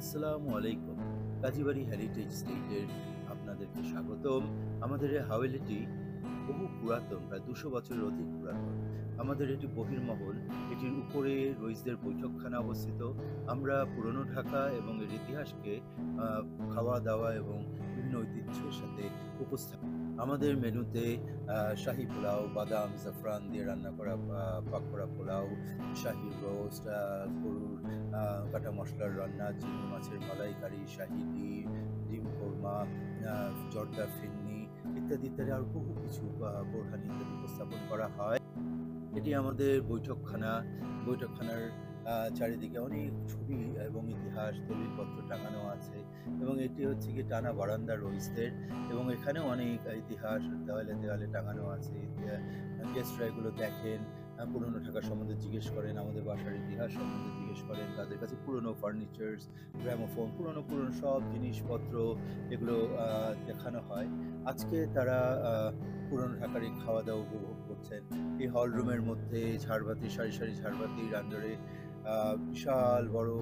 আসসালামু আলাইকুম। কাজীবাড়ি হেরিটেজ স্টেটের আপনাদেরকে স্বাগতম। আমাদের এই হাভেলিটি বহু পুরাতন, প্রায় ২০০ বছরের অধিক পুরাতন। আমাদের এটি বহির্মহল, এটির উপরে রইসদের বৈঠকখানা অবস্থিত। আমরা পুরনো ঢাকা এবং এর ইতিহাসকে আ খাওয়া-দাওয়া এবং বিভিন্ন ঐতিহ্যের সাথে আমাদের মেনুতে শাহী পোলাও, বাদাম, জাফরান দিয়ে রান্না করা পাক করা পোলাও, শাহী রোস্ট, গরুর আ কাটা মসলার রান্না, চিংড়ি মাছের মালাইকারি, শাহী ডিম, ডিম কোরমা, আ জর্দা ফিন্নি ইত্যাদি, ইত্যাদি আরো বহু কিছু বোরহানি ইত্যাদি উপস্থাপন করা হয়। এটি আমাদের বৈঠকখানা। বৈঠকখানার চারিদিকে অনেক ছবি এবং ইতিহাস, দলিলপত্র টাঙানো আছে এবং এটি হচ্ছে গিয়ে টানা বারান্দা রইসদের এবং এখানেও অনেক ইতিহাস দেওয়ালে, দেওয়ালে টাঙানো আছে। গেস্টরা এগুলো দেখেন, পুরনো ঢাকা সম্বন্ধে জিজ্ঞেস করেন, আমাদের বাসার ইতিহাস সম্বন্ধে জিজ্ঞেস করেন। তাদের কাছে পুরনো ফার্নিচার্স, গ্রামোফোন, পুরনো, পুরনো সব জিনিসপত্র এগুলো দেখানো হয়। আজকে তারা আ পুরনো ঢাকার এই খাওয়া-দাওয়া উপভোগ করছেন। এই হল রুমের মধ্যে ঝাড়বাতি, সারি, সারি ঝাড়বাতির আন্ডারে বিশাল বড়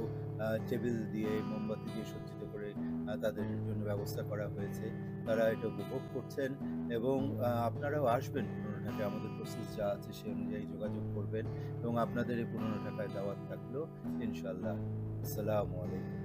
টেবিল দিয়ে, মোমবাতি দিয়ে সজ্জিত করে তাদের জন্য ব্যবস্থা করা হয়েছে। তারা এটা উপভোগ করছেন এবং আপনারাও আসবেন পুরনো ঢাকায়। আমাদের প্রসেস যা আছে সে অনুযায়ী যোগাযোগ করবেন এবং আপনাদের এই পুরনো ঢাকায় দাওয়াত থাকলো ইনশাআল্লাহ। আসসালামু আলাইকুম।